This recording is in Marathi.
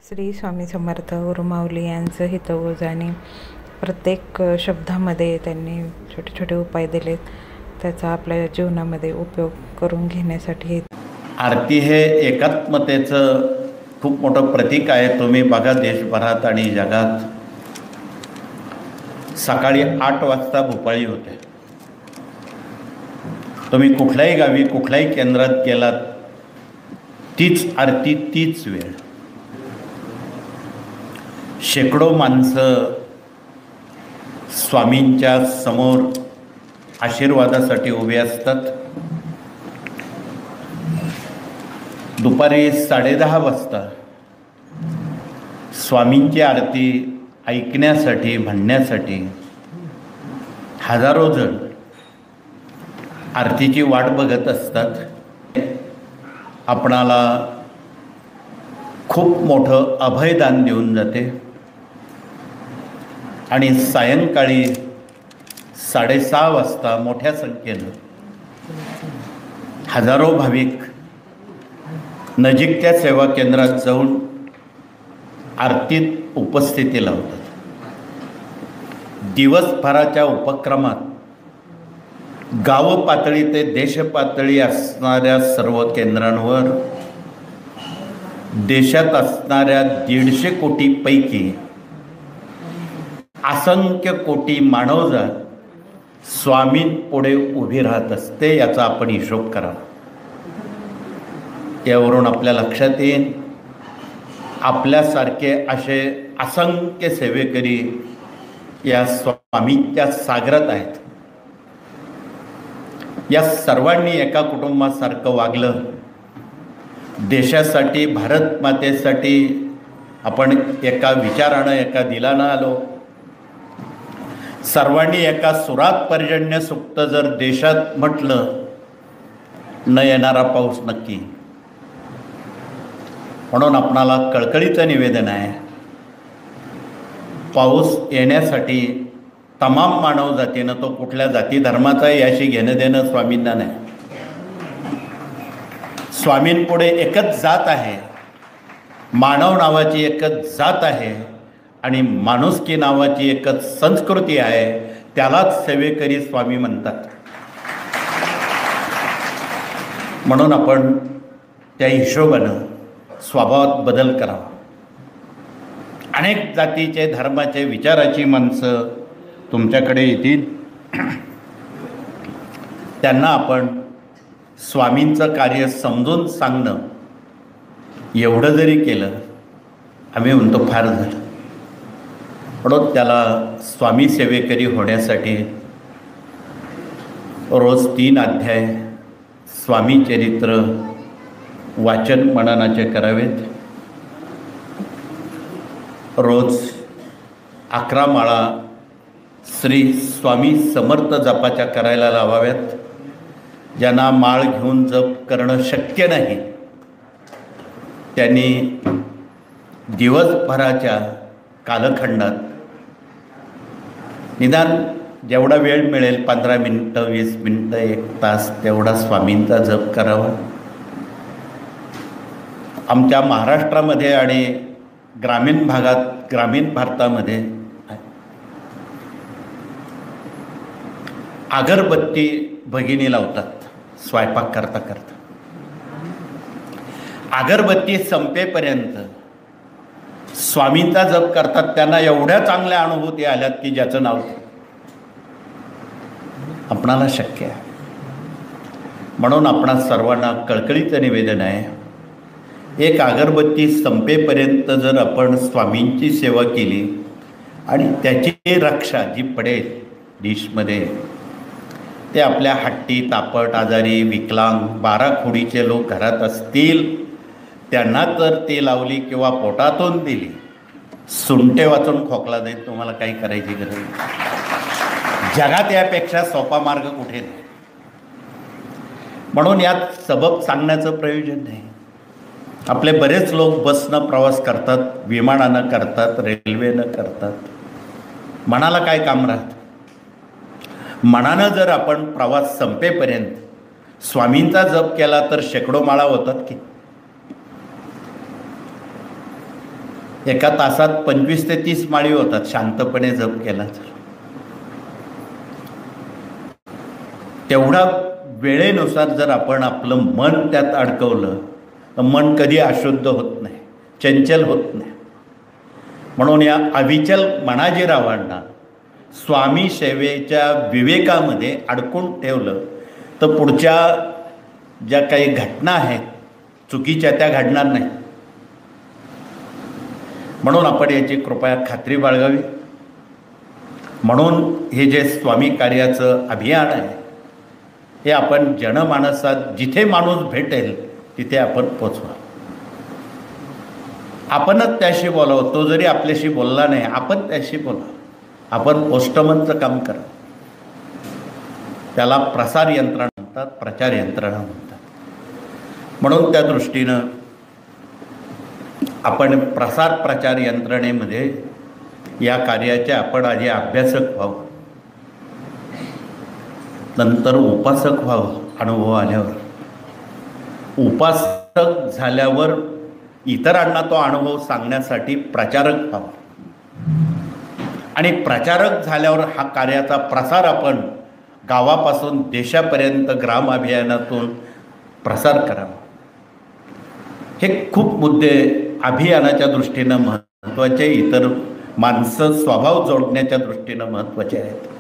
श्री स्वामी समर्थ गुरुमाऊली यांचं हितवोज आणि प्रत्येक शब्दामध्ये त्यांनी छोटे छोटे उपाय दिलेत. त्याचा आपल्या जीवनामध्ये उपयोग करून घेण्यासाठी आरती हे एकात्मतेचं खूप मोठं प्रतीक आहे. तुम्ही बघा देशभरात आणि जगात सकाळी 8 वाजता भोपाळी होते. तुम्ही कुठल्याही गावी कुठल्याही केंद्रात गेलात तीच आरती तीच वेळ. शेकडो माणसं स्वामींच्या समोर आशीर्वादासाठी उभे असतात. दुपारी 10:30 वाजता स्वामींची आरती ऐकण्यासाठी म्हणण्यासाठी हजारो जण आरतीची वाट बघत असतात. आपणाला खूप मोठं अभयदान देऊन जाते. आणि सायंकाळी 6:30 वाजता मोठ्या संख्येनं हजारो भाविक नजीकच्या सेवा केंद्रात जाऊन आरतीत उपस्थिती लावतात. दिवसभराच्या उपक्रमात गाव पातळी ते देश पातळी असणाऱ्या सर्व केंद्रांवर देशात असणाऱ्या 150 कोटीपैकी असंख्य कोटी मानवजात स्वामींपुढे उभी राहत असते. याचा आपण हिशोब करा. यावरून आपल्या लक्षात येईल आपल्यासारखे असे असंख्य सेवेकरी या स्वामींच्या सागरात आहेत. या सर्वांनी एका कुटुंबासारखं वागलं. देशासाठी भारत मातेसाठी आपण एका विचारानं एका दिलानं आलो. सर्वांनी एका सुरात पर्जन्य सुक्त जर देशात म्हटलं न येणारा पाऊस नक्की. म्हणून आपणाला कळकळीचं निवेदन आहे, पाऊस येण्यासाठी तमाम मानव जातीनं, तो कुठल्या जाती धर्माचा याशी घेणं देणं स्वामींना नाही. स्वामींपुढे एकच जात आहे, मानव नावाची एकच जात आहे आणि माणुसकी नावाची एकच संस्कृती आहे. त्यालाच सेवेकरी स्वामी म्हणतात. म्हणून आपण त्या हिशोबानं स्वभावात बदल करावा. अनेक जातीचे धर्माचे विचाराची माणसं तुमच्याकडे येतील. त्यांना आपण स्वामींचं कार्य समजून सांगणं एवढं जरी केलं आम्ही म्हणतो फार झालं. म्हणून त्याला स्वामी सेवेकरी होण्यासाठी रोज 3 अध्याय स्वामी चरित्र वाचन मननाचे करावेत. रोज 11 माळा श्री स्वामी समर्थ जपाच्या करायला लावाव्यात. ज्यांना माळ घेऊन जप करणं शक्य नाही त्यांनी दिवसभराच्या कालखंडात निदान जेवढा वेळ मिळेल 15 मिनटं 20 मिनटं 1 तास तेवढा स्वामींचा जप करावा. आमच्या महाराष्ट्रामध्ये आणि ग्रामीण भागात ग्रामीण भारतामध्ये अगरबत्ती भगिनी लावतात स्वयंपाक करता करता. अगरबत्ती संपेपर्यंत स्वामींचा जप करतात. त्यांना एवढ्या चांगल्या अनुभूती आल्यात की ज्याचं नाव आपणाला शक्य आहे. म्हणून आपणा सर्वांना कळकळीचं निवेदन आहे, एक अगरबत्ती संपेपर्यंत जर आपण स्वामींची सेवा केली आणि त्याची रक्षा जी पडेल डिशमध्ये, ते आपल्या हट्टी तापट आजारी विकलांग 12 खोडीचे लोक घरात असतील त्यांना तर ती लावली किंवा पोटातून दिली, सुंटे वाचून खोकला जाईल. तुम्हाला काही करायची गरज नाही. जगात यापेक्षा सोपा मार्ग कुठे नाही. म्हणून यात सबब सांगण्याचं प्रयोजन नाही. आपले बरेच लोक बसनं प्रवास करतात, विमानानं करतात, रेल्वेनं करतात. मनाला काय काम राहतं. मनानं जर आपण प्रवास संपेपर्यंत स्वामींचा जप केला तर शेकडो माळा होतात की. एका तासात 25 ते 30 माळी होतात शांतपणे जप केला तर. तेवढा वेळेनुसार जर आपण आपलं मन त्यात अडकवलं तर मन कधी अशुद्ध होत नाही, चंचल होत नाही. म्हणून या अविचल मनाजीरावांना स्वामी सेवेच्या विवेकामध्ये अडकून ठेवलं तर पुढच्या ज्या काही घटना आहेत चुकीच्या त्या घडणार नाही. म्हणून आपण याची कृपया खात्री बाळगावी. म्हणून हे जे स्वामी कार्याचं अभियान आहे हे आपण जनमानसात जिथे माणूस भेटेल तिथे आपण पोचवा. आपणच त्याशी बोलावं. तो जरी आपल्याशी बोलला नाही आपण त्याशी बोला. आपण पोस्टमनचं काम करा. त्याला प्रसार यंत्रणा म्हणतात, प्रचार यंत्रणा म्हणतात. म्हणून त्या दृष्टीनं आपण प्रसार प्रचार यंत्रणेमध्ये या कार्याचे आपण आधी अभ्यासक व्हावं, नंतर उपासक व्हावं. अनुभव आल्यावर उपासक झाल्यावर इतरांना तो अनुभव सांगण्यासाठी प्रचारक व्हावा आणि प्रचारक झाल्यावर हा कार्याचा प्रसार आपण गावापासून देशापर्यंत ग्राम अभियानातून प्रसार करावा. हे खूप मुद्दे अभियानाच्या दृष्टीनं महत्त्वाचे, इतर माणसं स्वभाव जोडण्याच्या दृष्टीनं महत्त्वाचे आहेत.